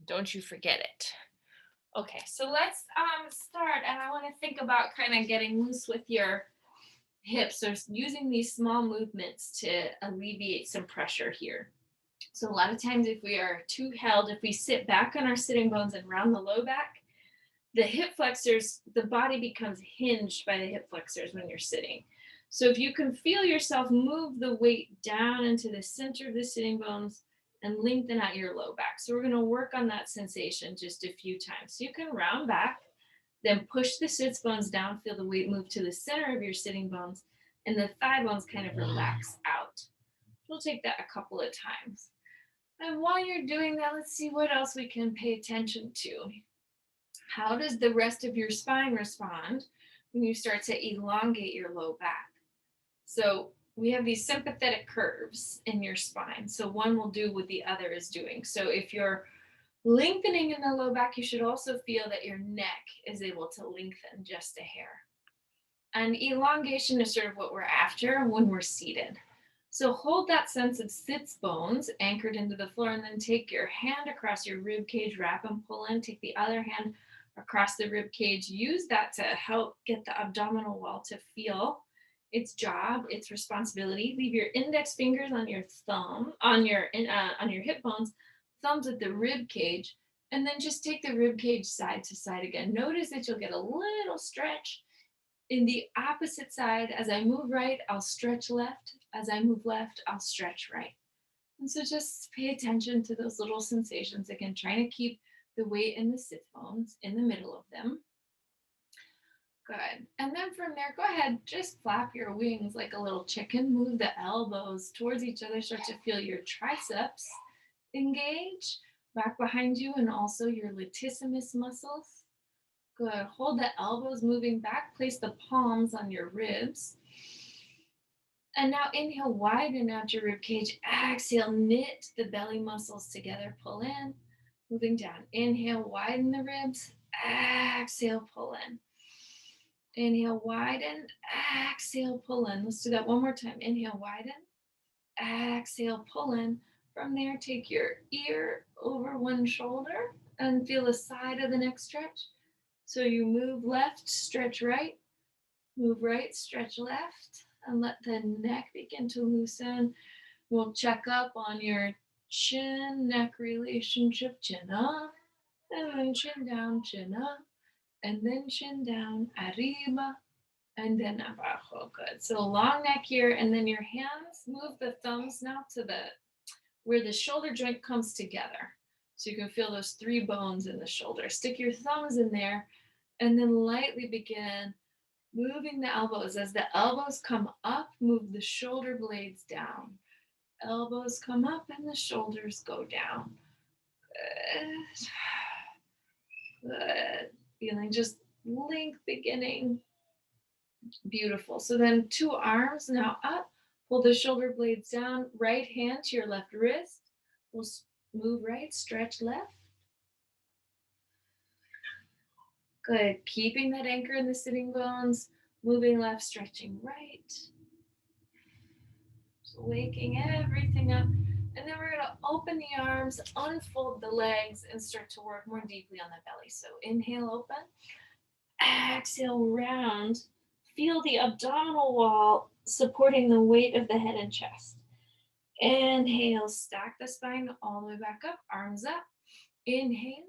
Don't you forget it. Okay, so let's start, and I want to think about kind of getting loose with your hips or using these small movements to alleviate some pressure here. So a lot of times if we are too held, if we sit back on our sitting bones and round the low back, the hip flexors, the body becomes hinged by the hip flexors when you're sitting. So if you can feel yourself move the weight down into the center of the sitting bones and lengthen out your low back. So we're going to work on that sensation just a few times. So you can round back, then push the sits bones down, feel the weight move to the center of your sitting bones, and the thigh bones kind of relax out. We'll take that a couple of times. And while you're doing that, let's see what else we can pay attention to. How does the rest of your spine respond when you start to elongate your low back? So we have these sympathetic curves in your spine. So one will do what the other is doing. So if you're lengthening in the low back, you should also feel that your neck is able to lengthen just a hair. And elongation is sort of what we're after when we're seated. So hold that sense of sits bones anchored into the floor, and then take your hand across your rib cage, wrap and pull in. Take the other hand across the rib cage. Use that to help get the abdominal wall to feel its job, its responsibility. Leave your index fingers on your thumb, on your hip bones, thumbs at the rib cage, and then just take the rib cage side to side again. Notice that you'll get a little stretch in the opposite side. As I move right, I'll stretch left. As I move left, I'll stretch right. And so just pay attention to those little sensations. Again, trying to keep the weight in the sit bones in the middle of them. Good. And then from there, go ahead, just flap your wings like a little chicken. Move the elbows towards each other. Start to feel your triceps engage back behind you, and also your latissimus muscles. Good. Hold the elbows moving back. Place the palms on your ribs. And now inhale, widen out your rib cage. Exhale, knit the belly muscles together. Pull in, moving down. Inhale, widen the ribs. Exhale, pull in. Inhale, widen. Exhale, pull in. Let's do that one more time. Inhale, widen. Exhale, pull in. From there, take your ear over one shoulder and feel the side of the neck stretch. So you move left, stretch right, move right, stretch left, and let the neck begin to loosen. We'll check up on your chin neck relationship, chin up, and then chin up, and then chin down, arriba, and then abajo. Good. So long neck here, and then your hands, move the thumbs now to the where the shoulder joint comes together. So you can feel those three bones in the shoulder. Stick your thumbs in there, and then lightly begin moving the elbows. As the elbows come up, move the shoulder blades down. Elbows come up and the shoulders go down. Good. Good. Feeling just length beginning. Beautiful. So then two arms now up. Pull the shoulder blades down. Right hand to your left wrist. We'll move right, stretch left. Good. Keeping that anchor in the sitting bones. Moving left, stretching right. So waking everything up. And then we're going to open the arms, unfold the legs, and start to work more deeply on the belly. So inhale, open. Exhale, round. Feel the abdominal wall supporting the weight of the head and chest. Inhale, stack the spine all the way back up, arms up. Inhale,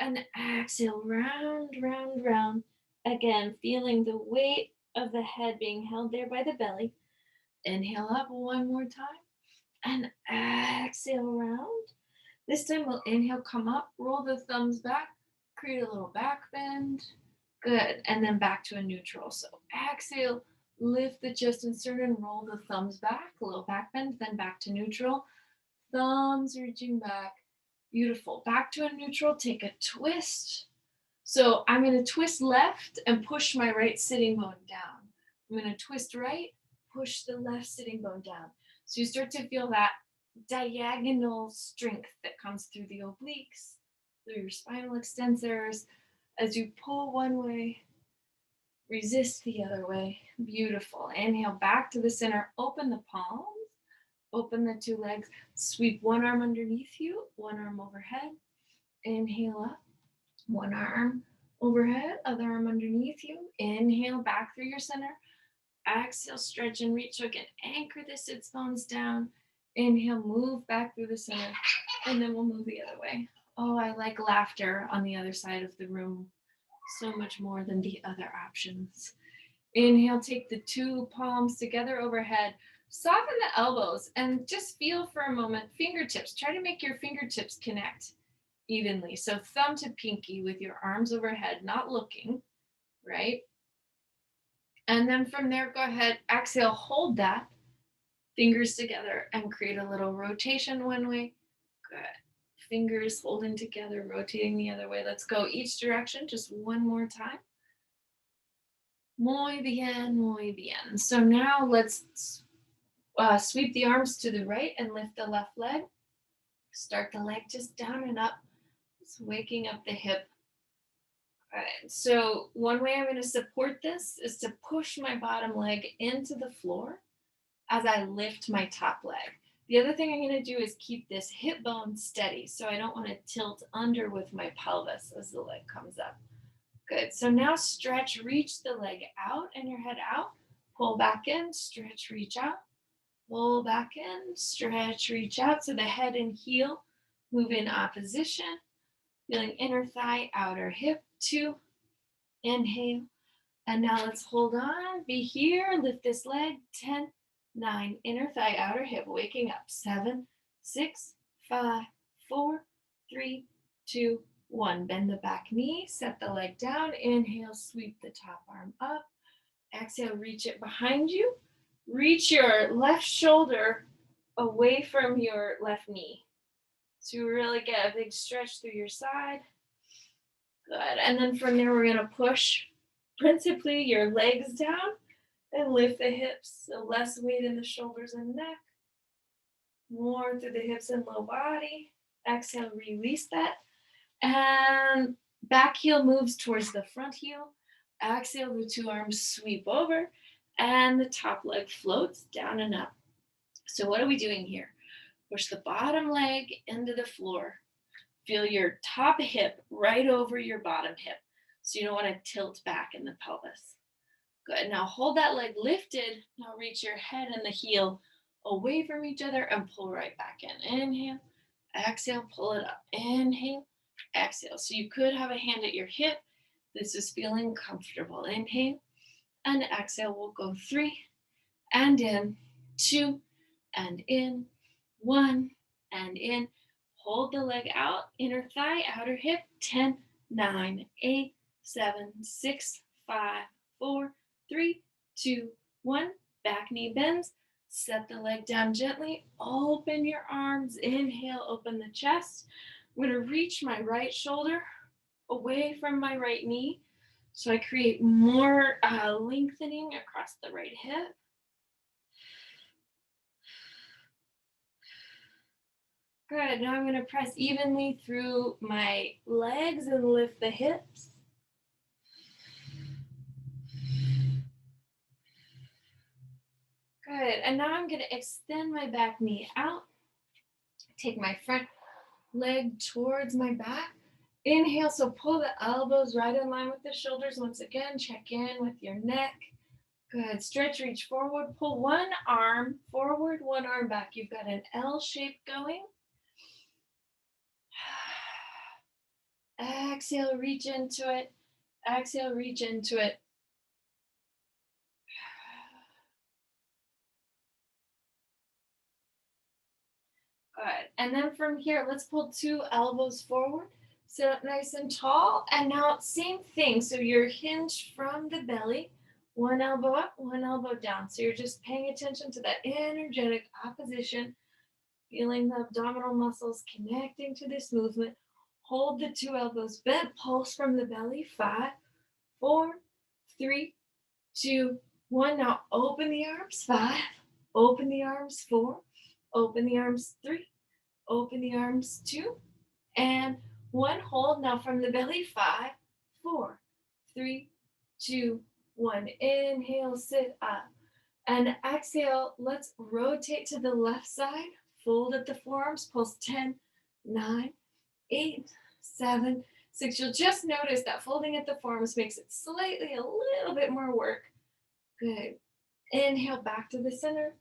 and exhale, round, round, round. Again, feeling the weight of the head being held there by the belly. Inhale up one more time, and exhale, round. This time we'll inhale, come up, roll the thumbs back, create a little back bend. Good. And then back to a neutral. So exhale, lift the chest and sternum, roll the thumbs back, a little back bend, then back to neutral. Thumbs reaching back. Beautiful. Back to a neutral, take a twist. So I'm going to twist left and push my right sitting bone down. I'm going to twist right, push the left sitting bone down. So you start to feel that diagonal strength that comes through the obliques, through your spinal extensors. As you pull one way, resist the other way. Beautiful. Inhale back to the center. Open the palms. Open the two legs. Sweep one arm underneath you, one arm overhead. Inhale up. One arm overhead, other arm underneath you. Inhale back through your center. Exhale, stretch and reach. So again, anchor the sits bones down. Inhale, move back through the center. And then we'll move the other way. Oh, I like laughter on the other side of the room so much more than the other options. Inhale, take the two palms together overhead. Soften the elbows and just feel for a moment fingertips. Try to make your fingertips connect evenly. So thumb to pinky with your arms overhead, not looking, right? And then from there, go ahead, exhale, hold that, fingers together, and create a little rotation one way. Good. Fingers holding together, rotating the other way. Let's go each direction, just one more time. Muy bien, muy bien. So now let's sweep the arms to the right and lift the left leg. Start the leg just down and up, just waking up the hip. All right, so one way I'm going to support this is to push my bottom leg into the floor as I lift my top leg. The other thing I'm going to do is keep this hip bone steady, so I don't want to tilt under with my pelvis as the leg comes up. Good. So now stretch, reach the leg out and your head out. Pull back in, stretch, reach out. Pull back in, stretch, reach out. So the head and heel move in opposition. Feeling inner thigh, outer hip. 2. Inhale. And now let's hold on. Be here. Lift this leg. 10, 9. Inner thigh, outer hip. Waking up. 7, 6, 5, 4, 3, 2, 1. Bend the back knee. Set the leg down. Inhale. Sweep the top arm up. Exhale. Reach it behind you. Reach your left shoulder away from your left knee. So you really get a big stretch through your side. Good. And then from there, we're going to push principally your legs down and lift the hips. So less weight in the shoulders and neck. More through the hips and low body. Exhale, release that. And back heel moves towards the front heel. Exhale, the two arms sweep over. And the top leg floats down and up. So what are we doing here? Push the bottom leg into the floor. Feel your top hip right over your bottom hip. So you don't want to tilt back in the pelvis. Good. Now hold that leg lifted. Now reach your head and the heel away from each other and pull right back in. Inhale, exhale, pull it up. Inhale, exhale. So you could have a hand at your hip. This is feeling comfortable. Inhale and exhale. We'll go 3 and in, 2 and in, 1 and in. Hold the leg out, inner thigh, outer hip. 10, 9, 8, 7, 6, 5, 4, 3, 2, 1. Back knee bends. Set the leg down gently. Open your arms. Inhale, open the chest. I'm going to reach my right shoulder away from my right knee. So I create more lengthening across the right hip. Good. Now I'm going to press evenly through my legs and lift the hips. Good. And now I'm going to extend my back knee out. Take my front leg towards my back. Inhale, so pull the elbows right in line with the shoulders. Once again, check in with your neck. Good. Stretch, reach forward. Pull one arm forward, one arm back. You've got an L shape going. Exhale, reach into it. Exhale, reach into it. Good. And then from here, let's pull 2 elbows forward. Sit up nice and tall. And now same thing. So you're hinged from the belly. One elbow up, one elbow down. So you're just paying attention to that energetic opposition. Feeling the abdominal muscles connecting to this movement. Hold the 2 elbows bent. Pulse from the belly. 5, 4, 3, 2, 1. Now open the arms. 5. Open the arms. 4. Open the arms. 3. Open the arms. 2. And 1. Hold. Now from the belly. 5, 4, 3, 2, 1. Inhale. Sit up. And exhale. Let's rotate to the left side. Fold at the forearms. Pulse 10, 9, 8, 7, 6. You'll just notice that folding at the forearms makes it slightly a little bit more work. Good. Inhale back to the center.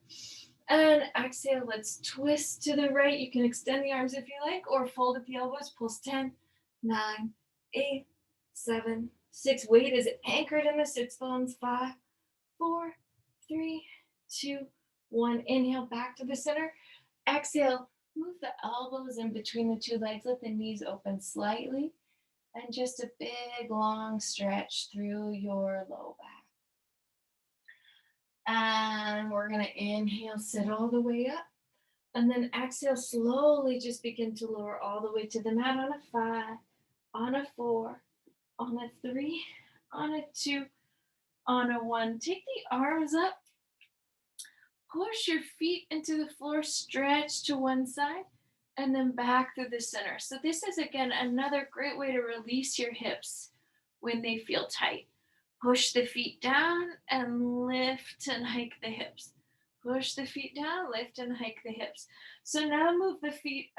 And exhale, let's twist to the right. You can extend the arms if you like, or fold at the elbows. Pulse 10, 9, 8, 7, 6. Weight is anchored in the sits bones. 5, 4, 3, 2, 1. Inhale back to the center. Exhale, move the elbows in between the two legs. Let the knees open slightly. And just a big long stretch through your low back. And we're going to inhale, sit all the way up. And then exhale, slowly just begin to lower all the way to the mat on a 5, on a 4, on a 3, on a 2, on a 1. Take the arms up. Push your feet into the floor, stretch to one side, and then back through the center. So this is, again, another great way to release your hips when they feel tight. Push the feet down and lift and hike the hips. Push the feet down, lift and hike the hips. So now move the feet,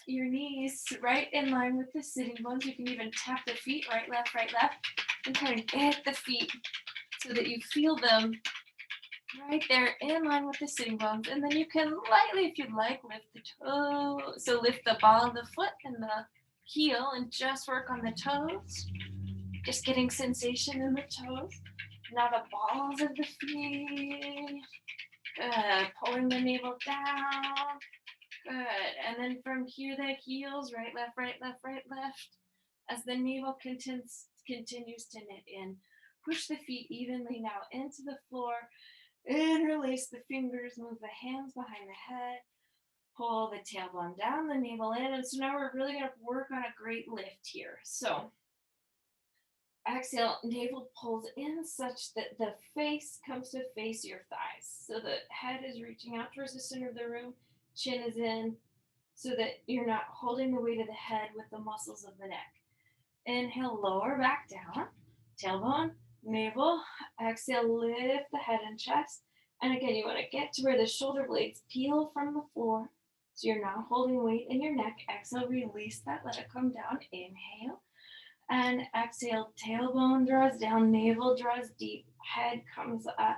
your knees right in line with the sitting bones. You can even tap the feet, right, left, and kind of get the feet so that you feel them right there in line with the sitting bones. And then you can lightly, if you'd like, lift the toe. So lift the ball of the foot and the heel and just work on the toes. Just getting sensation in the toes. Now the balls of the feet. Good. Pulling the navel down. Good. And then from here, the heels, right, left, right, left, right, left. As the navel continues to knit in. Push the feet evenly now into the floor. Interlace the fingers, move the hands behind the head, pull the tailbone down, the navel in. And so now we're really going to work on a great lift here. So exhale, navel pulls in such that the face comes to face your thighs. So the head is reaching out towards the center of the room, chin is in, so that you're not holding the weight of the head with the muscles of the neck. Inhale, lower back down, tailbone, navel. Exhale, lift the head and chest. And again, you want to get to where the shoulder blades peel from the floor. So you're not holding weight in your neck. Exhale, release that, let it come down. Inhale. And exhale, tailbone draws down, navel draws deep, head comes up.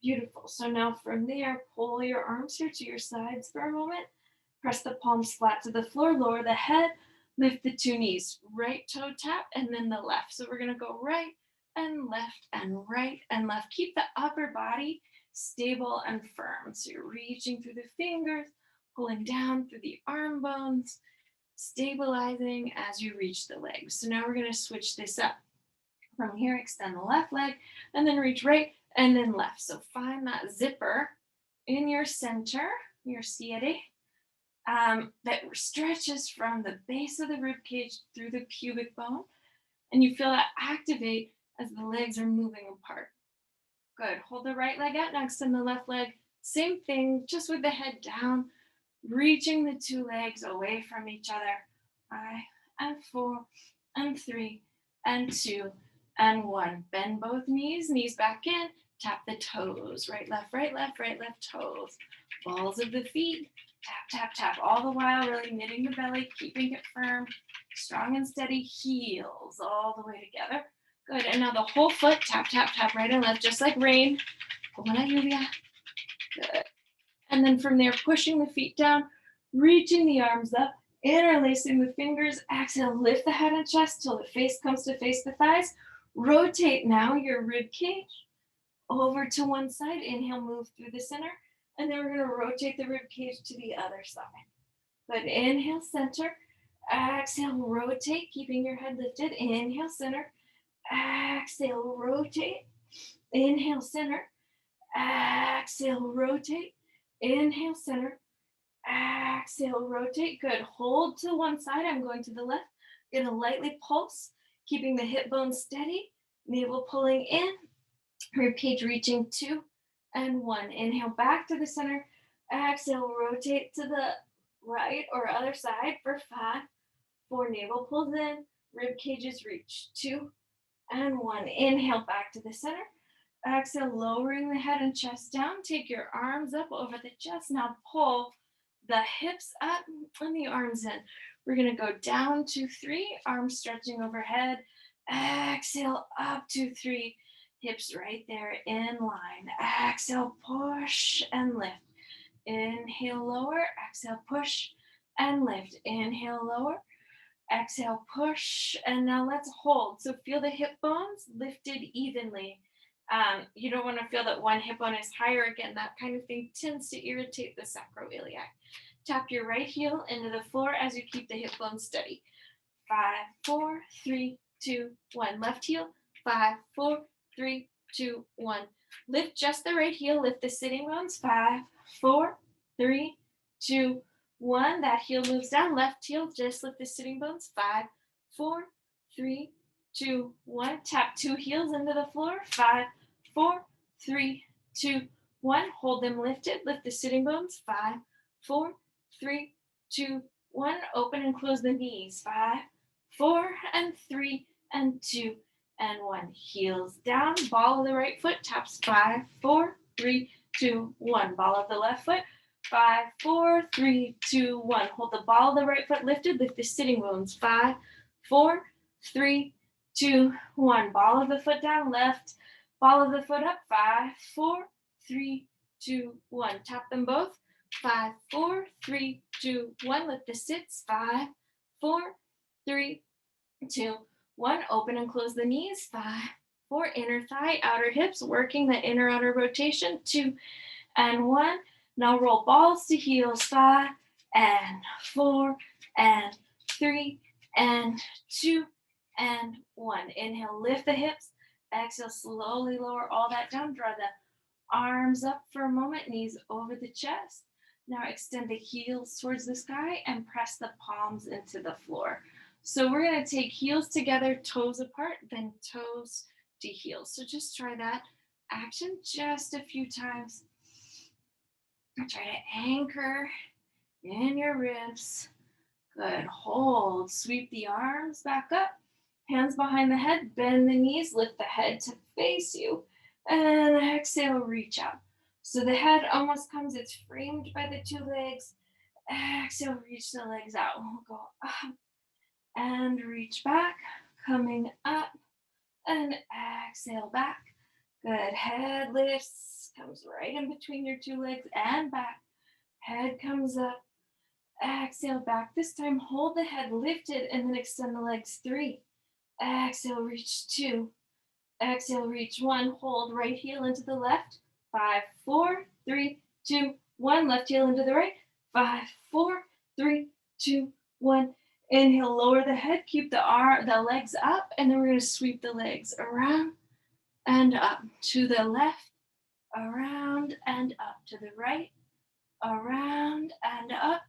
Beautiful. So now from there, pull your arms here to your sides for a moment. Press the palms flat to the floor, lower the head, lift the two knees, right toe tap, and then the left. So we're going to go right and right and left. Keep the upper body stable and firm. So you're reaching through the fingers, pulling down through the arm bones, stabilizing as you reach the legs. So now we're going to switch this up. From here, extend the left leg, and then reach right and then left. So find that zipper in your center, your siete, that stretches from the base of the rib cage through the pubic bone, and you feel that activate as the legs are moving apart. Good. Hold the right leg out, now extend the left leg. Same thing, just with the head down, reaching the two legs away from each other. 5 and 4 and 3 and 2 and 1. Bend both knees, knees back in, tap the toes. Right, left, toes. Balls of the feet. Tap, tap, tap, all the while really knitting the belly, keeping it firm, strong and steady, heels all the way together. Good, and now the whole foot, tap, tap, tap, right and left, just like rain. Como la lluvia. Good. And then from there, pushing the feet down, reaching the arms up, interlacing the fingers. Exhale, lift the head and chest till the face comes to face the thighs. Rotate now your rib cage over to one side. Inhale, move through the center. And then we're going to rotate the rib cage to the other side. Good. Inhale, center. Exhale, rotate, keeping your head lifted. Inhale, center. Exhale, rotate. Inhale, center. Exhale, rotate. Inhale, center. Exhale, rotate. Good. Hold to one side. I'm going to the left. Going to lightly pulse, keeping the hip bone steady. Navel pulling in. Rib cage reaching 2 and 1. Inhale back to the center. Exhale, rotate to the right or other side for 5, 4. Navel pulls in. Rib cages reach 2 and 1. Inhale back to the center. Exhale, lowering the head and chest down. Take your arms up over the chest. Now pull the hips up and the arms in. We're gonna go down to 3, arms stretching overhead. Exhale, up to 3, hips right there in line. Exhale, push and lift. Inhale, lower. Exhale, push and lift. Inhale, lower. Exhale, push, and now let's hold. So feel the hip bones lifted evenly. You don't want to feel that one hip bone is higher. Again, that kind of thing tends to irritate the sacroiliac. Tap your right heel into the floor as you keep the hip bone steady. 5, 4, 3, 2, 1. Left heel. 5, 4, 3, 2, 1. Lift just the right heel. Lift the sitting bones. 5, 4, 3, 2, 1. That heel moves down. Left heel. Just lift the sitting bones. 5, 4, 3, 2, 1. Tap 2 heels into the floor. 5, 4, 3, 2, 1. Hold them lifted. Lift the sitting bones. 5, 4, 3, 2, 1. Open and close the knees. 5, 4 and 3 and 2 and 1. Heels down. Ball of the right foot taps. 5, 4, 3, 2, 1. Ball of the left foot. 5, 4, 3, 2, 1. Hold the ball of the right foot lifted. Lift the sitting bones. 5, 4, 3, 2, 1. Ball of the foot down. Left. Ball of the foot up. 5, 4, 3, 2, 1. Tap them both. 5, 4, 3, 2, 1. Lift the sits. 5, 4, 3, 2, 1. Open and close the knees. 5, 4. Inner thigh, outer hips, working the inner outer rotation. 2 and 1. Now roll balls to heels. 5 and 4 and 3 and 2 and 1. Inhale, lift the hips. Exhale, slowly lower all that down. Draw the arms up for a moment, knees over the chest. Now extend the heels towards the sky and press the palms into the floor. So we're going to take heels together, toes apart, then toes to heels. So just try that action just a few times. Try to anchor in your ribs. Good. Hold. Sweep the arms back up. Hands behind the head. Bend the knees. Lift the head to face you. And exhale, reach out. So the head almost comes, it's framed by the 2 legs. Exhale, reach the legs out. We'll go up and reach back, coming up and exhale back. Good. Head lifts, comes right in between your 2 legs and back. Head comes up. Exhale back. This time, hold the head lifted and then extend the legs. 3. Exhale, reach 2. Exhale, reach 1. Hold right heel into the left. 5, 4, 3, 2, 1. Left heel into the right. 5, 4, 3, 2, 1. Inhale, lower the head. Keep the legs up, and then we're going to sweep the legs around and up to the left, around and up to the right, around and up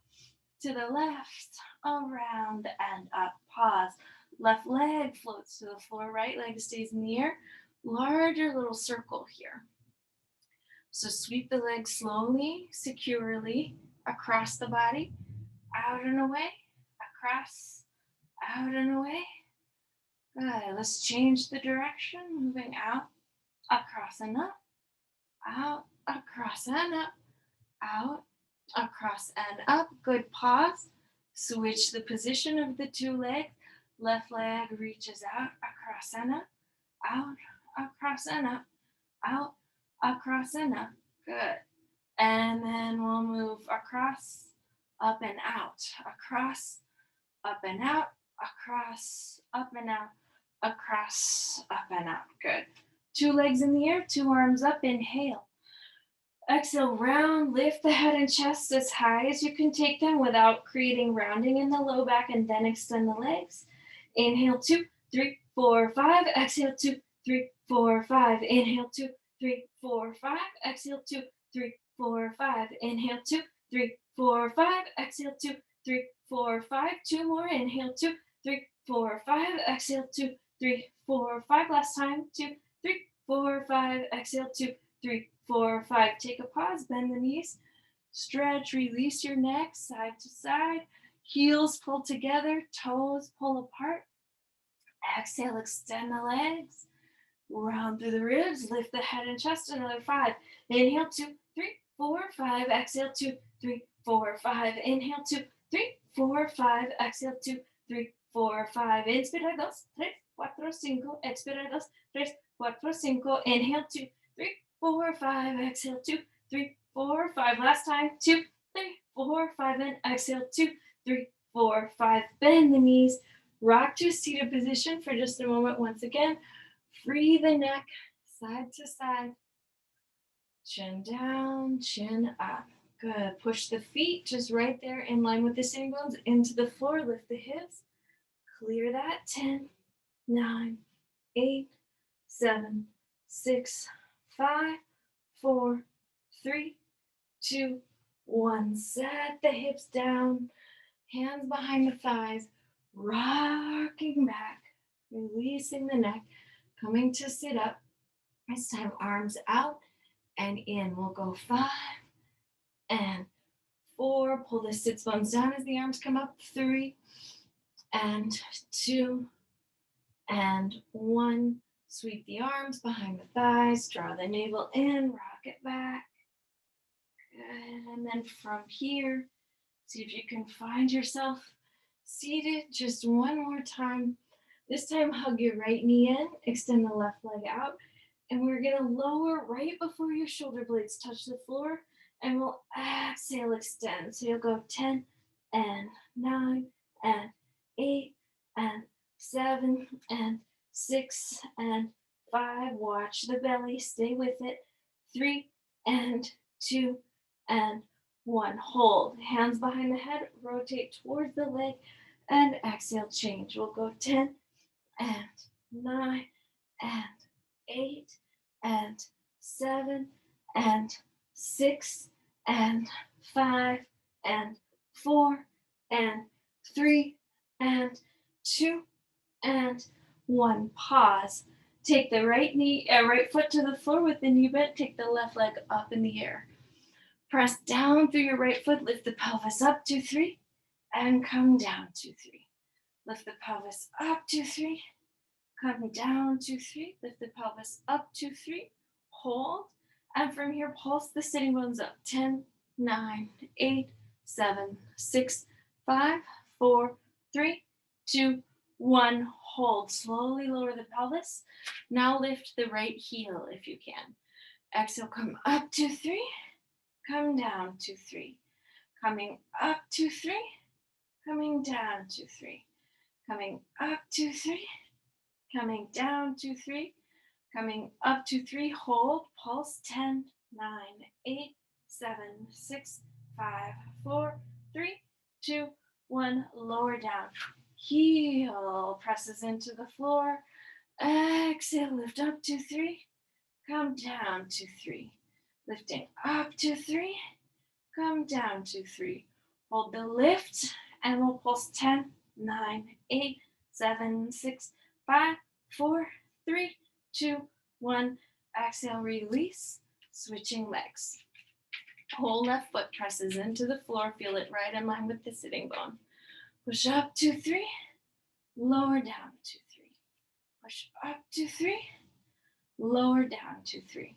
to the left, around and up. Pause. Left leg floats to the floor, right leg stays in the air. Larger little circle here. So sweep the legs slowly, securely across the body, out and away, across, out and away. Good. Let's change the direction, moving out, across and up, out, across and up, out, across and up. Good. Pause. Switch the position of the 2 legs. Left leg reaches out, across and up, out, across and up, out, across and up. Good. And then we'll move across, up and out, across, up and out, across, up and out, across, up and out. Good. 2 legs in the air, 2 arms up. Inhale. Exhale, round, lift the head and chest as high as you can take them without creating rounding in the low back, and then extend the legs. Inhale, 2, 3, 4, 5. Exhale, 2, 3, 4, 5. Inhale, 2, 3, 4, 5. Exhale, 2, 3, 4, 5. Inhale, 2, 3, 4, 5. Exhale, 2, 3, 4, 5. 2 more. Inhale, 2, 3, 4, 5. Exhale, 2, 3, 4, 5. Last time. 2, 3, 4, 5. Exhale, 2, 3, 4, 5. Take a pause. Bend the knees. Stretch. Release your neck side to side. Heels pull together. Toes pull apart. Exhale. Extend the legs. Round through the ribs. Lift the head and chest. Another 5. Inhale. 2, 3, 4, 5. Exhale. 2, 3, 4, 5. Inhale, 2, 3, 4, 5. Exhale, 2, 3, 4, 5. Inspira, 2, 3, 4, 5. Expira, 2, 3, 4, 5. Inhale, 2, 3, 4, 5. Exhale, 2, 3, 4, 5. Last time, 2, 3, 4, 5. And exhale, 2, 3, 4, 5. Bend the knees. Rock to seated position for just a moment. Once again, free the neck side to side. Chin down, chin up. Good. Push the feet just right there in line with the sitting bones into the floor. Lift the hips. Clear that. 10, 9, 8, 7, 6, 5, 4, 3, 2, 1. Set the hips down. Hands behind the thighs. Rocking back. Releasing the neck. Coming to sit up. This time, arms out and in. We'll go 5 and 4. Pull the sits bones down as the arms come up. 3 and 2 and 1. Sweep the arms behind the thighs. Draw the navel in. Rock it back. Good. And then from here, see if you can find yourself seated just one more time. This time, hug your right knee in. Extend the left leg out. And we're going to lower right before your shoulder blades touch the floor. And we'll exhale, extend. So you'll go 10 and 9 and 8 and 7 and 6 and 5. Watch the belly. Stay with it. 3 and 2 and 1. Hold. Hands behind the head. Rotate towards the leg. And exhale, change. We'll go 10 and 9 and 8 and 7 and 6 and 5 and 4 and 3 and 2 and 1. Pause. Take the right foot to the floor with the knee bent. Take the left leg up in the air. Press down through your right foot. Lift the pelvis up to 3 and come down to 3. Lift the pelvis up to 3. Come down to 3. Lift the pelvis up to 3. Hold. And from here, pulse the sitting bones up. 10, 9, 8, 7, 6, 5, 4, 3, 2, 1. Hold. Slowly lower the pelvis. Now lift the right heel if you can. Exhale, come up to 3. Come down to 3. Coming up to 3. Coming down to 3. Coming up to 3. Coming down to 3. Coming up to 3. Hold. Pulse. 10, 9, 8, 7, 6, 5, 4, 3, 2, 1. Lower down. Heel presses into the floor. Exhale. Lift up to 3. Come down to 3. Lifting up to 3. Come down to 3. Hold the lift. And we'll pulse 10, 9, 8, 7, 6, 5, 4, 3, 2, 1. Exhale, release. Switching legs. Whole left foot presses into the floor. Feel it right in line with the sitting bone. Push up to 3. Lower down to 3. Push up to 3. Lower down to 3.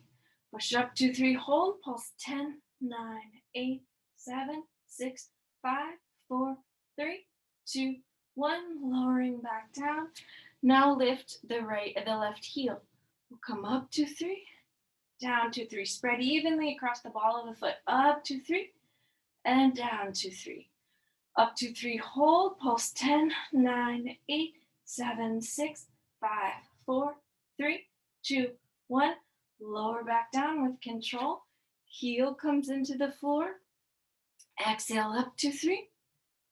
Push up to 3. Hold. Pulse 10, 9, 8, 7, 6, 5, 4, 3, 2, 1. Lowering back down. Now lift the left heel. We'll come up to 3, down to 3. Spread evenly across the ball of the foot. Up to 3 and down to 3. Up to 3. Hold. Pulse 10, 9, 8, 7, 6, 5, 4, 3, 2, 1. Lower back down with control. Heel comes into the floor. Exhale up to 3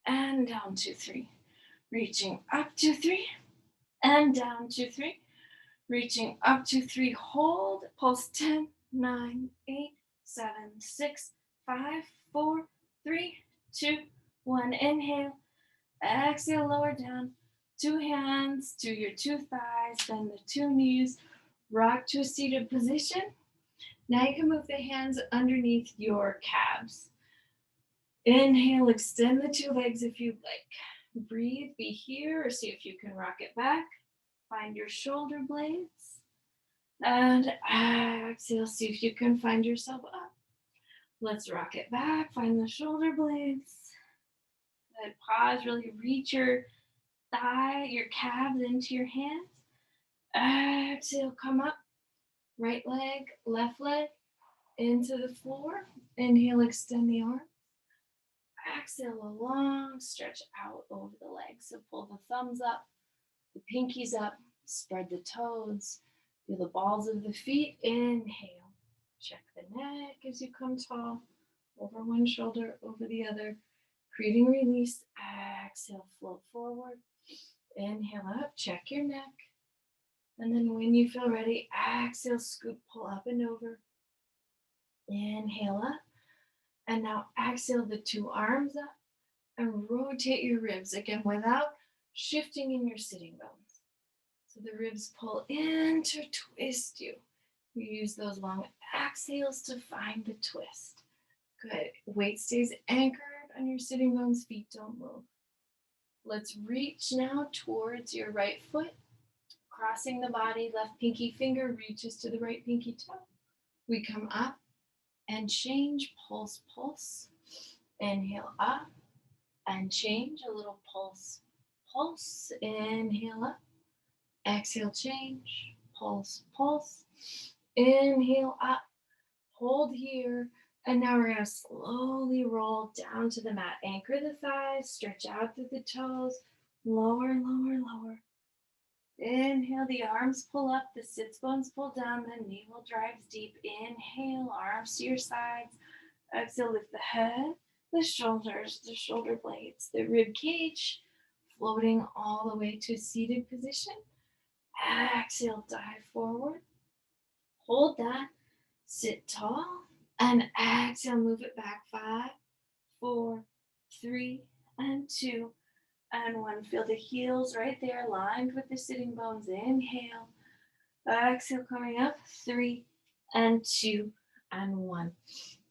and down to 3. Reaching up to 3 and down to 3. Reaching up to 3. Hold. Pulse 10, 9, 8, 7, 6, 5, 4, 3, 2, 1. Inhale. Exhale, lower down. 2 hands to your 2 thighs. Bend the 2 knees. Rock to a seated position. Now you can move the hands underneath your calves. Inhale, extend the 2 legs if you'd like. Breathe, be here, or see if you can rock it back. Find your shoulder blades. And exhale, see if you can find yourself up. Let's rock it back. Find the shoulder blades. Good. Pause. Really reach your your calves into your hands. Exhale, come up. Right leg, left leg into the floor. Inhale, extend the arm. Exhale, a long stretch out over the legs. So pull the thumbs up, the pinkies up, spread the toes. Feel the balls of the feet. Inhale. Check the neck as you come tall. Over one shoulder, over the other. Creating release. Exhale, float forward. Inhale up, check your neck. And then when you feel ready, exhale, scoop, pull up and over. Inhale up. And now exhale the two arms up and rotate your ribs again without shifting in your sitting bones. So the ribs pull in to twist you. You use those long exhales to find the twist. Good. Weight stays anchored on your sitting bones, feet don't move. Let's reach now towards your right foot. Crossing the body, left pinky finger reaches to the right pinky toe. We come up and change, pulse, pulse. Inhale up and change, a little pulse, pulse. Inhale up, exhale, change, pulse, pulse. Inhale up, hold here. And now we're going to slowly roll down to the mat. Anchor the thighs, stretch out through the toes, lower, lower, lower. Inhale, the arms pull up, the sits bones pull down, the navel drives deep. Inhale, arms to your sides. Exhale, lift the head, the shoulders, the shoulder blades, the rib cage, floating all the way to a seated position. Exhale, dive forward. Hold that. Sit tall. And exhale, move it back. 5, 4, 3, and 2, and 1. Feel the heels right there, lined with the sitting bones. Inhale. Exhale, coming up. 3, and 2, and 1.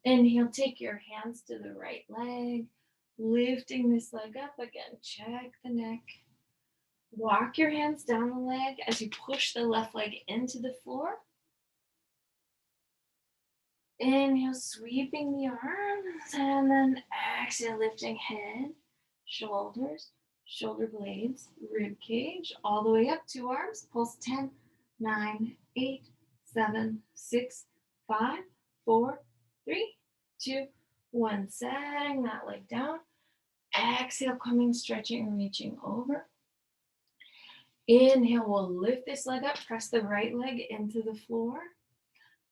Inhale, take your hands to the right leg, lifting this leg up again. Check the neck. Walk your hands down the leg as you push the left leg into the floor. Inhale, sweeping the arms, and then exhale, lifting head, shoulders, shoulder blades, rib cage, all the way up. 2 arms. Pulse 10, 9, 8, 7, 6, 5, 4, 3, 2, 1. Setting that leg down. Exhale, coming, stretching, and reaching over. Inhale, we'll lift this leg up, press the right leg into the floor.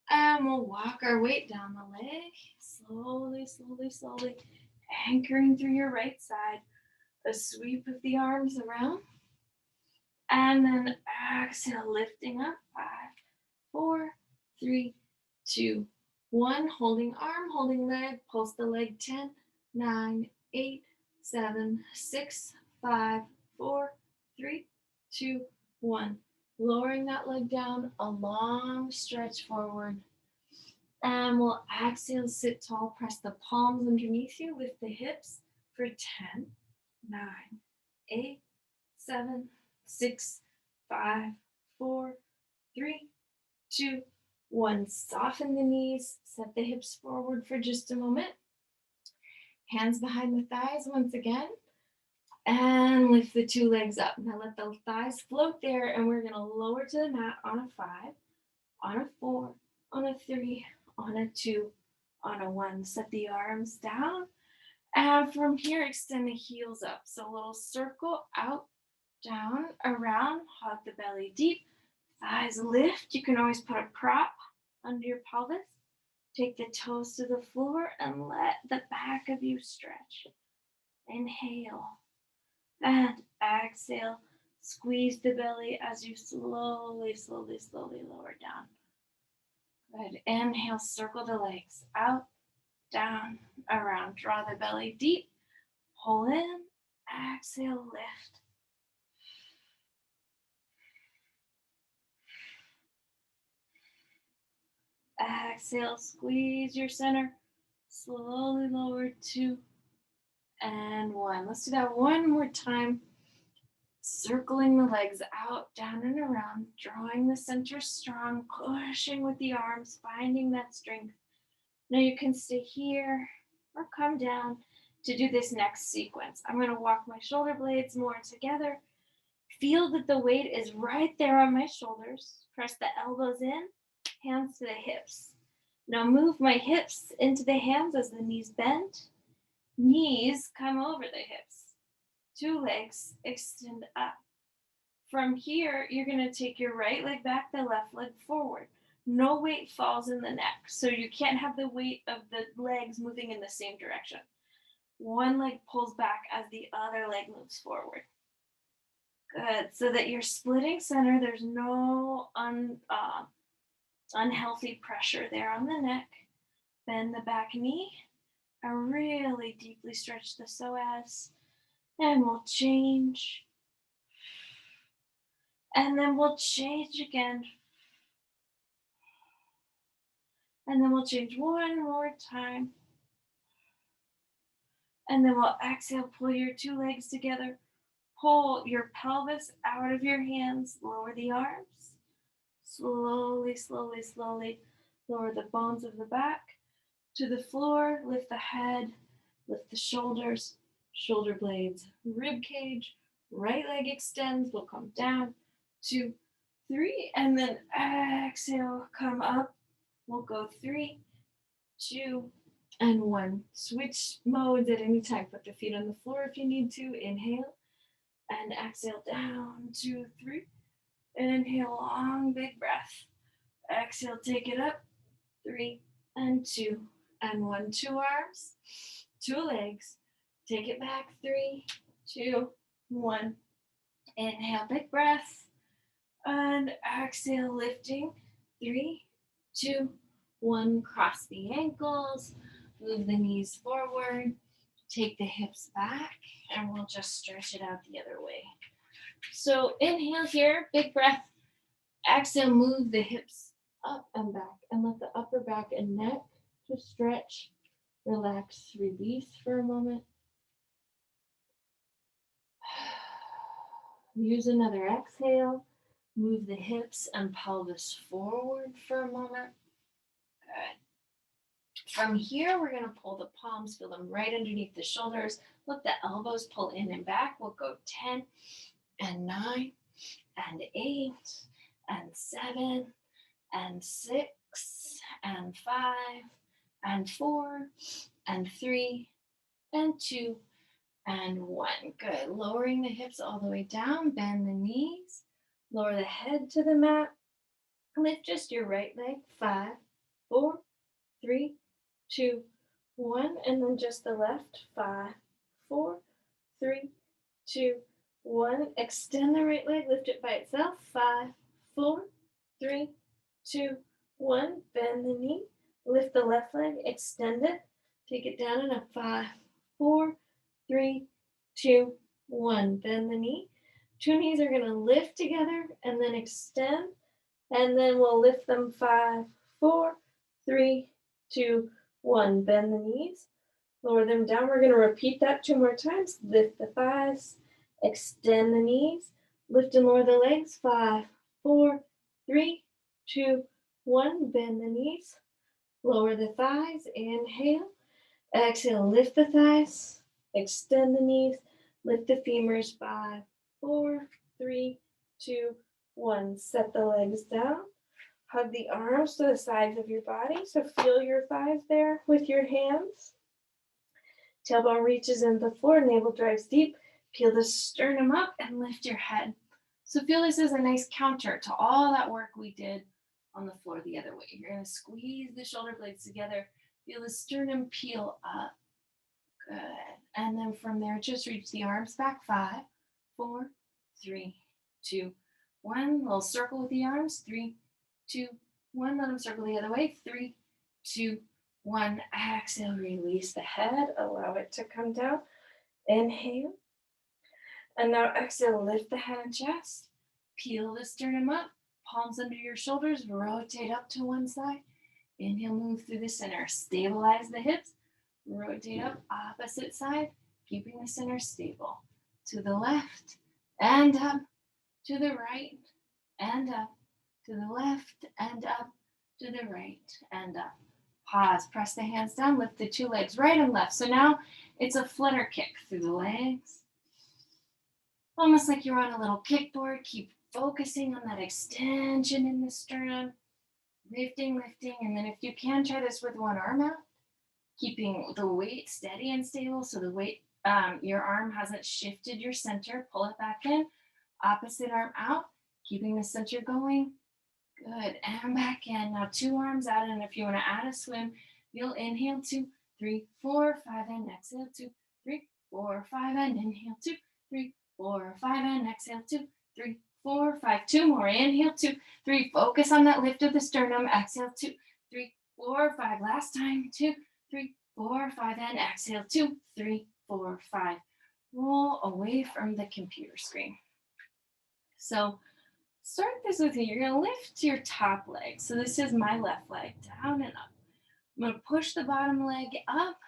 And we'll walk our weight down the leg, slowly, slowly, slowly, anchoring through your right side. A sweep of the arms around. And then exhale, lifting up. 5, 4, 3, 2, 1. Holding arm, holding leg. Pulse the leg. 10, 9, 8, 7, 6, 5, 4, 3, 2, 1. Lowering that leg down, a long stretch forward. And we'll exhale, sit tall, press the palms underneath you, lift the hips for 10, 9, 8, 7, 6, 5, 4, 3, 2, 1. Soften the knees, set the hips forward for just a moment. Hands behind the thighs once again. And lift the 2 legs up. Now let the thighs float there, and we're going to lower to the mat on a 5, on a 4, on a 3, on a 2, on a 1. Set the arms down. And from here, extend the heels up. So a little circle out, down, around. Hug the belly deep. Thighs lift. You can always put a prop under your pelvis. Take the toes to the floor and let the back of you stretch. Inhale. And exhale. Squeeze the belly as you slowly, slowly, slowly lower down. Good. Inhale, circle the legs out, down, around. Draw the belly deep. Pull in. Exhale, lift. Exhale, squeeze your center. Slowly lower. 2 and 1. Let's do that one more time. Circling the legs out, down, and around. Drawing the center strong. Pushing with the arms. Finding that strength. Now you can stay here or come down to do this next sequence. I'm going to walk my shoulder blades more together. Feel that the weight is right there on my shoulders. Press the elbows in, hands to the hips. Now move my hips into the hands as the knees bend. Knees come over the hips. Two legs extend up. From here, you're going to take your right leg back, the left leg forward. No weight falls in the neck, so you can't have the weight of the legs moving in the same direction. One leg pulls back as the other leg moves forward. Good, so that you're splitting center. There's no unhealthy pressure there on the neck. Bend the back knee and really deeply stretch the psoas. And we'll change. And then we'll change again. And then we'll change one more time. And then we'll exhale, pull your two legs together. Pull your pelvis out of your hands. Lower the arms. Slowly, slowly, slowly lower the bones of the back to the floor. Lift the head, lift the shoulders, shoulder blades, rib cage. Right leg extends. We'll come down. 2, 3, and then exhale, come up. We'll go 3, 2, and 1. Switch modes at any time. Put the feet on the floor if you need to. Inhale and exhale down. 2, 3. Inhale, long, big breath. Exhale, take it up. 3 and 2 and 1. 2 arms, 2 legs. Take it back. 3, 2, 1. Inhale, big breath. And exhale, lifting. 3, 2, 1. Cross the ankles. Move the knees forward. Take the hips back. And we'll just stretch it out the other way. So inhale here, big breath. Exhale, move the hips up and back. And let the upper back and neck just stretch, relax, release for a moment. Use another exhale. Move the hips and pelvis forward for a moment. Good. From here, we're going to pull the palms, feel them right underneath the shoulders. Let the elbows pull in and back. We'll go 10 and 9 and 8 and 7 and 6 and 5 and 4 and 3 and 2 and 1. Good. Lowering the hips all the way down. Bend the knees. Lower the head to the mat. Lift just your right leg. 5, 4, 3, 2, 1. And then just the left. 5, 4, 3, 2, 1. Extend the right leg. Lift it by itself. 5, 4, 3, 2, 1. Bend the knee. Lift the left leg. Extend it. Take it down in a 5, 4, 3, 2, 1. Bend the knee. 2 knees are going to lift together and then extend. And then we'll lift them 5, 4, 3, 2, 1. Bend the knees. Lower them down. We're going to repeat that 2 more times. Lift the thighs. Extend the knees. Lift and lower the legs. 5, 4, 3, 2, 1. Bend the knees. Lower the thighs. Inhale. Exhale. Lift the thighs. Extend the knees. Lift the femurs. 5, 4, 3, 2, 1. Set the legs down. Hug the arms to the sides of your body. So feel your thighs there with your hands. Tailbone reaches into the floor. Navel drives deep. Peel the sternum up and lift your head. So feel this as a nice counter to all that work we did on the floor the other way. You're going to squeeze the shoulder blades together. Feel the sternum peel up. Good. And then from there, just reach the arms back. 5, 4, 3, 2, 1. Little circle with the arms. 3, 2, 1. Let them circle the other way. 3, 2, 1. Exhale. Release the head. Allow it to come down. Inhale. And now exhale. Lift the head and chest. Peel the sternum up. Palms under your shoulders. Rotate up to one side. Inhale. Move through the center. Stabilize the hips. Rotate up. Opposite side. Keeping the center stable. To the left and up. To the right and up. To the left and up. To the right and up. Pause, press the hands down, lift the two legs right and left. So now it's a flutter kick through the legs. Almost like you're on a little kickboard. Keep focusing on that extension in the sternum. Lifting, lifting, and then if you can, try this with one arm out, keeping the weight steady and stable so the weight, your arm hasn't shifted your center. Pull it back in. Opposite arm out, keeping the center going. Good, and back in. Now 2 arms out, and if you want to add a swim, you'll inhale 2, 3, 4, 5, and exhale 2, 3, 4, 5, and inhale 2, 3, 4, 5, and exhale 2, 3, 4, 5. 2 more. Inhale 2, 3. Focus on that lift of the sternum. Exhale 2, 3, 4, 5. Last time. 2, 3, 4, 5, and exhale 2, 3, 4, 5. Roll away from the computer screen. So start this with you. You're going to lift your top leg. So this is my left leg, down and up. I'm going to push the bottom leg up,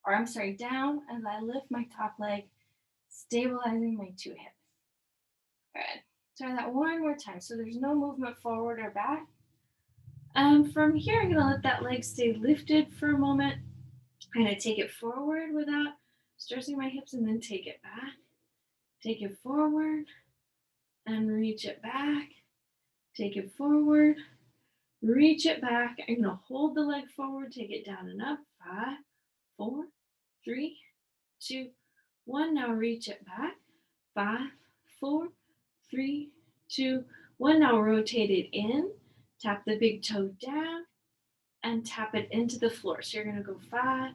or I'm sorry, down as I lift my top leg, stabilizing my 2 hips. Good. Try that one more time. So there's no movement forward or back. From here, I'm going to let that leg stay lifted for a moment. I'm going to take it forward without stressing my hips, and then take it back. Take it forward and reach it back. Take it forward, reach it back. I'm going to hold the leg forward, take it down and up. 5, 4, 3, 2, 1. Now reach it back. 5, 4, 3, 2, 1. Now rotate it in. Tap the big toe down and tap it into the floor. So you're going to go 5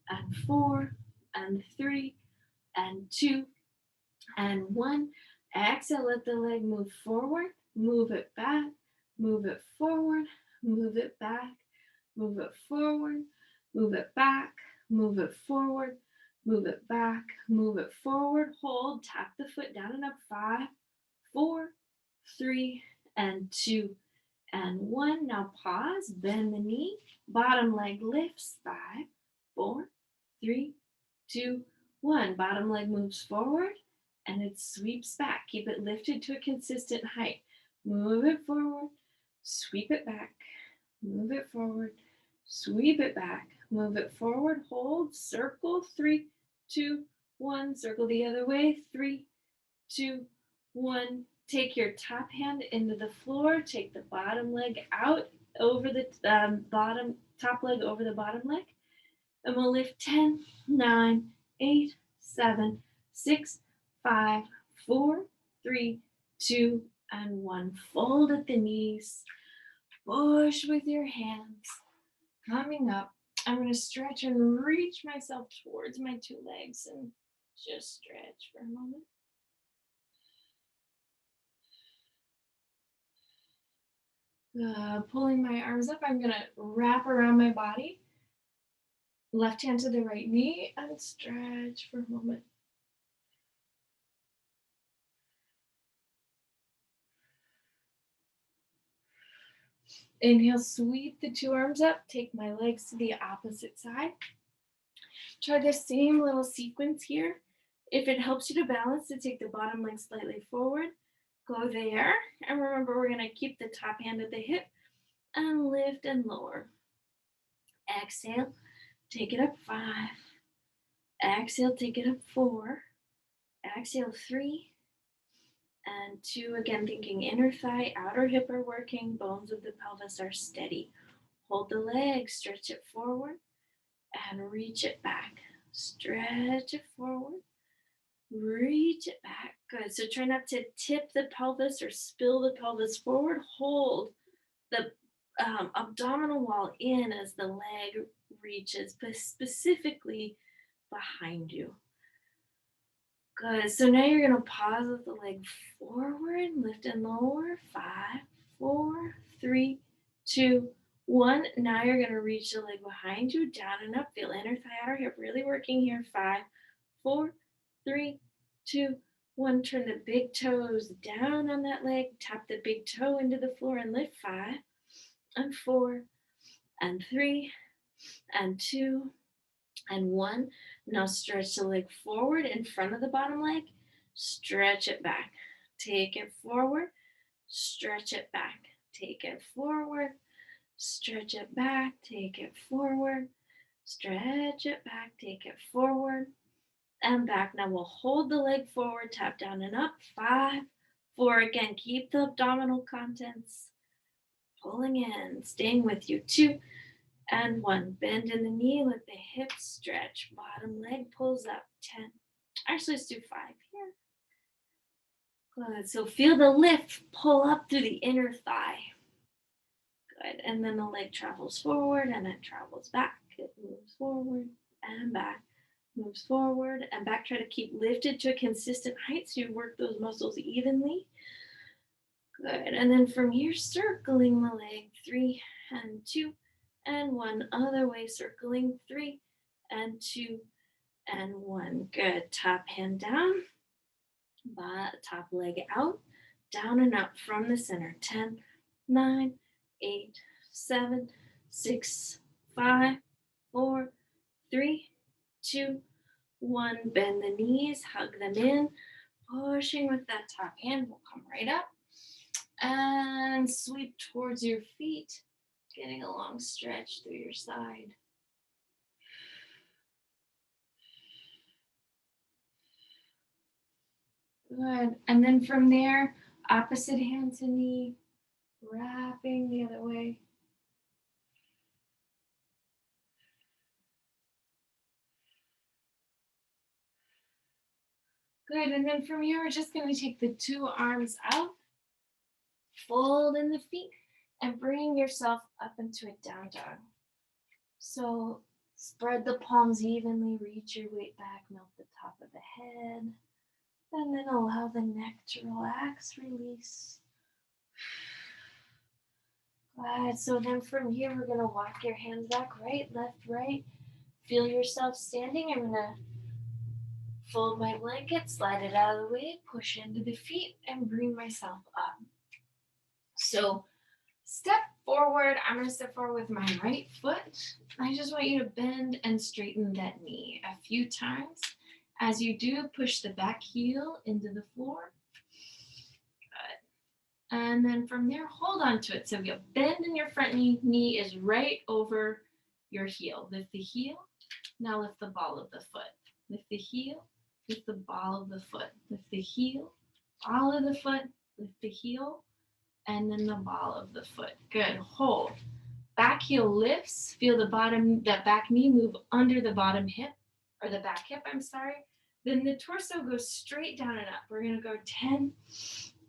and 4 and 3 and 2 and 1. Exhale, let the leg move forward, move it back, move it forward, move it back, move it forward, move it back, move it forward, move it back, move it forward. Hold, tap the foot down and up. 5, 4, 3, and 2, and 1. Now pause, bend the knee, bottom leg lifts. 5, 4, 3, 2, 1. Bottom leg moves forward and it sweeps back. Keep it lifted to a consistent height. Move it forward, sweep it back, move it forward, sweep it back, move it forward, hold, circle. 3, 2, 1. Circle the other way. 3, 2, 1. Take your top hand into the floor. Take the bottom leg out over the top leg over the bottom leg. And we'll lift 10, 9, 8, 7, 6, 5, 4, 3, 2, and 1. Fold at the knees. Push with your hands. Coming up, I'm going to stretch and reach myself towards my 2 legs and just stretch for a moment. Pulling my arms up, I'm going to wrap around my body. Left hand to the right knee and stretch for a moment. Inhale, sweep the 2 arms up. Take my legs to the opposite side. Try the same little sequence here. If it helps you to balance, to take the bottom leg slightly forward, go there. And remember, we're going to keep the top hand at the hip and lift and lower. Exhale, take it up. 5. Exhale, take it up. 4. Exhale, 3. And 2. Again, thinking inner thigh, outer hip are working, bones of the pelvis are steady. Hold the leg, stretch it forward, and reach it back. Stretch it forward, reach it back. Good. So try not to tip the pelvis or spill the pelvis forward. Hold the abdominal wall in as the leg reaches, specifically behind you. Good. So now you're going to pause with the leg forward, lift and lower. 5, 4, 3, 2, 1. Now you're going to reach the leg behind you, down and up. Feel inner thigh, outer hip really working here. 5, 4, 3, 2, 1. Turn the big toes down on that leg. Tap the big toe into the floor and lift. 5 and 4 and 3 and 2 and 1. Now stretch the leg forward in front of the bottom leg. Stretch it back. Take it forward. Stretch it back. Take it forward. Stretch it back, take it forward. Stretch it back, take it forward and back. Now we'll hold the leg forward, tap down and up. 5, 4. Again, keep the abdominal contents pulling in, staying with you. 2 and 1. Bend in the knee, let the hips stretch. Bottom leg pulls up. 10. Actually, let's do 5 here. Good. So feel the lift pull up through the inner thigh. Good. And then the leg travels forward and it travels back. It moves forward and back. Moves forward and back. Try to keep lifted to a consistent height so you work those muscles evenly. Good. And then from here, circling the leg. 3 and 2 and 1. Other way, circling. 3 and 2 and 1. Good. Top hand down. Top leg out. Down and up from the center. 10, 9, 8, 7, 6, 5, 4, 3, 2, 1. Bend the knees, hug them in, pushing with that top hand. We'll come right up and sweep towards your feet, getting a long stretch through your side. Good. And then from there, opposite hand to knee, wrapping the other way. Good. And then from here, we're just going to take the 2 arms out, fold in the feet, and bring yourself up into a down dog. So spread the palms evenly, reach your weight back, melt the top of the head, and then allow the neck to relax, release. Good. So then from here, we're going to walk your hands back, right, left, right. Feel yourself standing. I'm going to fold my blanket, slide it out of the way, push into the feet, and bring myself up. So step forward. I'm going to step forward with my right foot. I just want you to bend and straighten that knee a few times. As you do, push the back heel into the floor. Good. And then from there, hold on to it. So you bend in your front knee. Knee is right over your heel. Lift the heel. Now lift the ball of the foot. Lift the heel. Lift the ball of the foot. Lift the heel. Ball of the foot. Lift the heel. And then the ball of the foot. Good. Hold. Back heel lifts. Feel the bottom, that back knee move under the bottom hip, or the back hip, I'm sorry. Then the torso goes straight down and up. We're going to go 10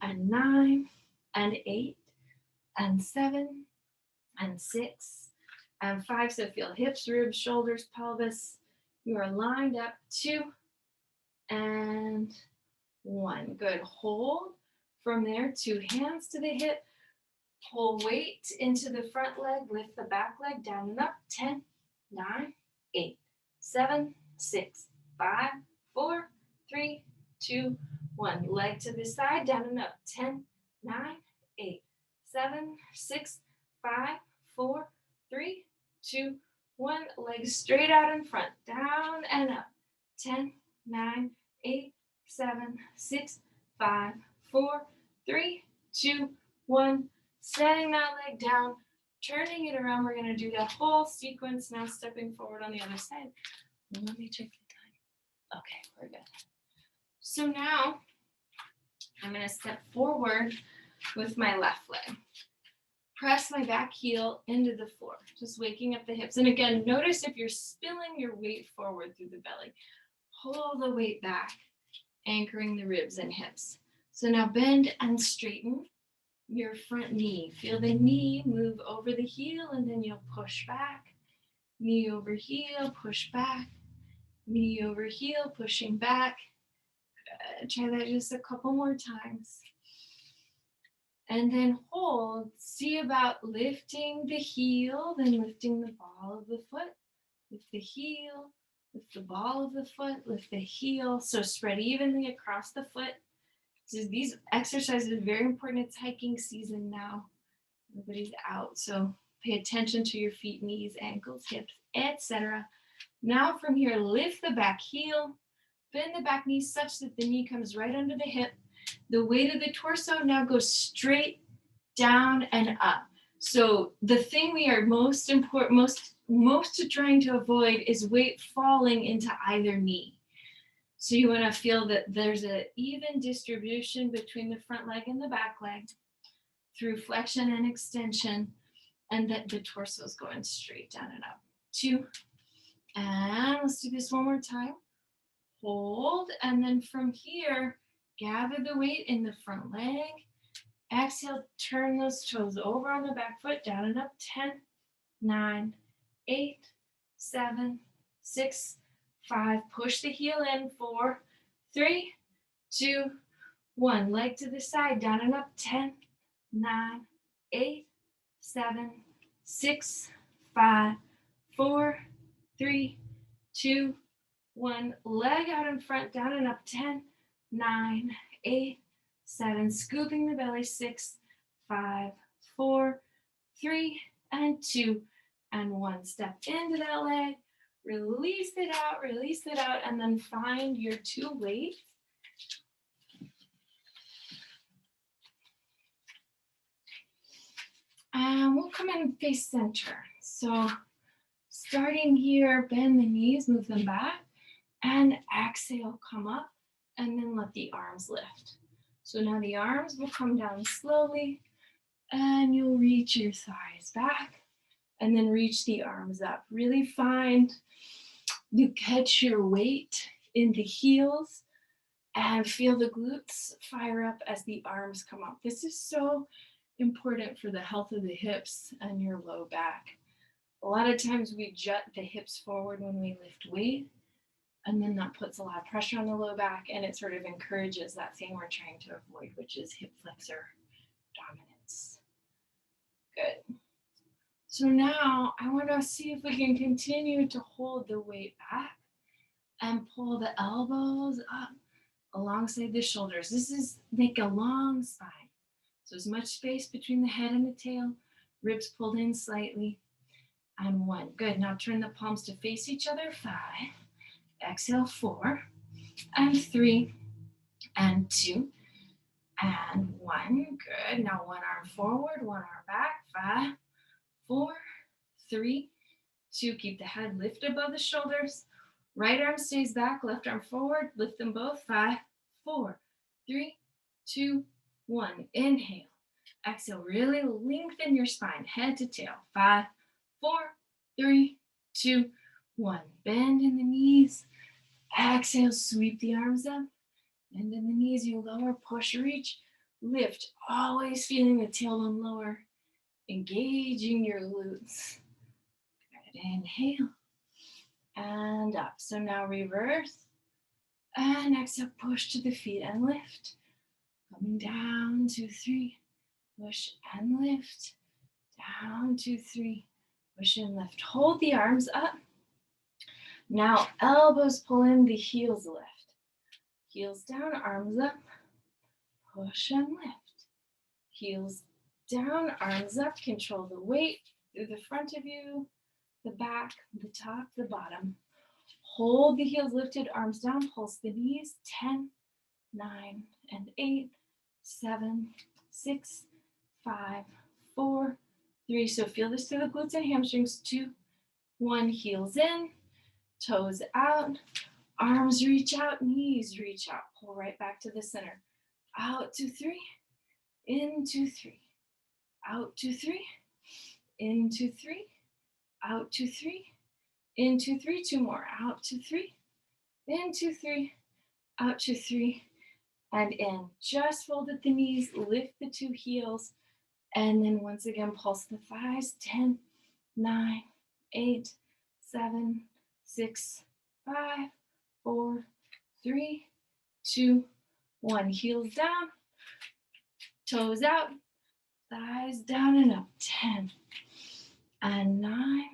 and 9 and 8 and 7 and 6 and 5. So feel hips, ribs, shoulders, pelvis. You are lined up. 2 and 1. Good. Hold. From there, 2 hands to the hip. Pull weight into the front leg. Lift the back leg down and up. 10, 9, 8, 7, 6, 5, 4, 3, 2, 1. Leg to the side, down and up. 10, 9, 8, 7, 6, 5, 4, 3, 2, 1. Legs straight out in front, down and up. 10, 9, 8, 7, 6, 5, 4, 3, 2, 1. Setting that leg down, turning it around. We're going to do that whole sequence now, stepping forward on the other side. Let me check the time. Okay, we're good. So now I'm going to step forward with my left leg. Press my back heel into the floor, just waking up the hips. And again, notice if you're spilling your weight forward through the belly. Pull the weight back, anchoring the ribs and hips. So now bend and straighten your front knee. Feel the knee move over the heel, and then you'll push back. Knee over heel, push back. Knee over heel, pushing back. Try that just a couple more times. And then hold. See about lifting the heel, then lifting the ball of the foot. Lift the heel, lift the ball of the foot, lift the heel. So spread evenly across the foot. So these exercises are very important. It's hiking season now. Everybody's out, so pay attention to your feet, knees, ankles, hips, etc. Now from here, lift the back heel, bend the back knee such that the knee comes right under the hip. The weight of the torso now goes straight down and up. So the thing we are most trying to avoid is weight falling into either knee. So you want to feel that there's an even distribution between the front leg and the back leg through flexion and extension, and that the torso is going straight down and up. 2, and let's do this one more time. Hold, and then from here, gather the weight in the front leg. Exhale, turn those toes over on the back foot, down and up. 10, 9, 8, 7, 6, 5. Push the heel in. 4, 3, 2, 1. Leg to the side, down and up. 10, 9, 8, 7, 6, 5, 4, 3, 2, 1. Leg out in front, down and up. 10, 9, 8, 7. Scooping the belly. 6, 5, 4, 3, and 2, and 1. Step into that leg. Release it out, and then find your 2 weights. And we'll come in face center. So starting here, bend the knees, move them back, and exhale, come up, and then let the arms lift. So now the arms will come down slowly, and you'll reach your thighs back, and then reach the arms up. Really find you catch your weight in the heels and feel the glutes fire up as the arms come up. This is so important for the health of the hips and your low back. A lot of times we jut the hips forward when we lift weight, and then that puts a lot of pressure on the low back, and it sort of encourages that thing we're trying to avoid, which is hip flexor dominance. Good. So now I want to see if we can continue to hold the weight back and pull the elbows up alongside the shoulders. This is make a long spine. So as much space between the head and the tail, ribs pulled in slightly, and 1. Good. Now turn the palms to face each other. 5. Exhale. 4, and 3, and 2, and 1. Good. Now 1 arm forward, 1 arm back. 5, 4, 3, 2. Keep the head lift above the shoulders. Right arm stays back, left arm forward. Lift them both. 5, 4, 3, 2, 1. Inhale. Exhale. Really lengthen your spine, head to tail. 5, 4, 3, 2, 1. Bend in the knees. Exhale. Sweep the arms up. Bend in the knees. You lower, push, reach, lift. Always feeling the tailbone lower. Engaging your glutes. Good. Inhale. And up. So now reverse. And exhale. Push to the feet and lift. Coming down. 2, 3. Push and lift. Down. 2, 3. Push and lift. Hold the arms up. Now elbows pull in, the heels lift. Heels down, arms up. Push and lift. Heels down, arms up. Control the weight through the front of you, the back, the top, the bottom. Hold the heels lifted, arms down. Pulse the knees. 10, 9, and 8, 7, 6, 5, 4, 3. So feel this through the glutes and hamstrings. 2, 1. Heels in, toes out, arms reach out, knees reach out. Pull right back to the center. Out, 2, 3, into 3, out, 2, 3, into 3, out, 2, 3, into 3. 2 more. Out, 2, 3, into 3, out, 2, 3, and in. Just fold at the knees, lift the 2 heels, and then once again pulse the thighs. 10, 9, 8, 7, 6, 5, 4, 3, 2, 1. Heels down, toes out, thighs down and up. 10, and 9,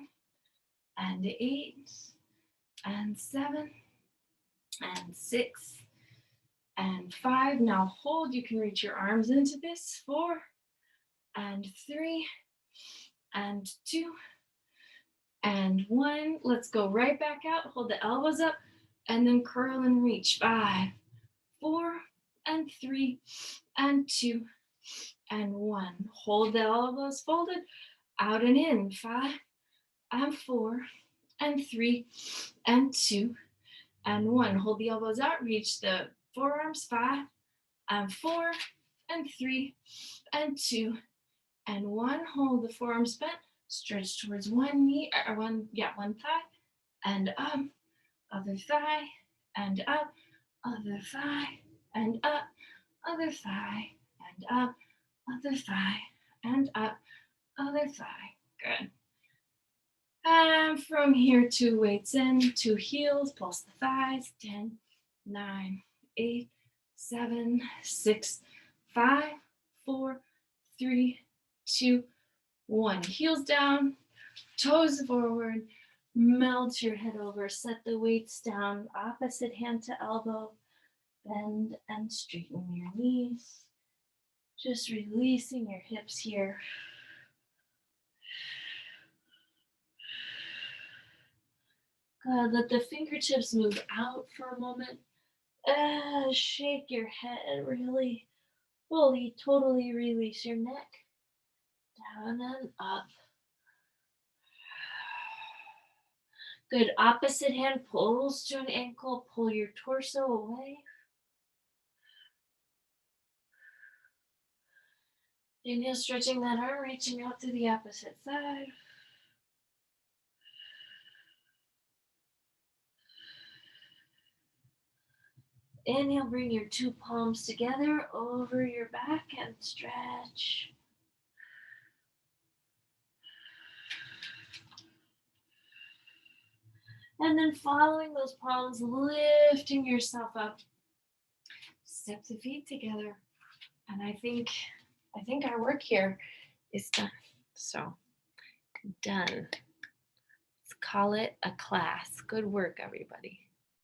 and 8, and 7, and 6, and 5. Now hold. You can reach your arms into this. 4, and 3, and 2, and 1. Let's go right back out. Hold the elbows up, and then curl and reach. 5, 4, and 3, and 2, and 1. Hold the elbows folded, out and in, 5 and 4 and 3 and 2 and 1. Hold the elbows out, reach the forearms, 5 and 4 and 3 and 2 and 1. Hold the forearms bent, stretch towards one knee, or one thigh, and up, other thigh, and up, other thigh, and up, other thigh, and up, other thigh, and up, other thigh. Good. And from here, 2 weights in, 2 heels, pulse the thighs, 10, 9, 8, 7, 6, 5, 4, 3, 2, 1. Heels down, toes forward, melt your head over, set the weights down, opposite hand to elbow, bend and straighten your knees. Just releasing your hips here. Good. Let the fingertips move out for a moment. Shake your head really fully, totally release your neck. Down and up. Good. Opposite hand pulls to an ankle. Pull your torso away. Inhale, stretching that arm, reaching out to the opposite side. Inhale, bring your 2 palms together over your back and stretch. And then following those palms, lifting yourself up. Step the feet together. And I think our work here is done. So, done. Let's call it a class. Good work, everybody.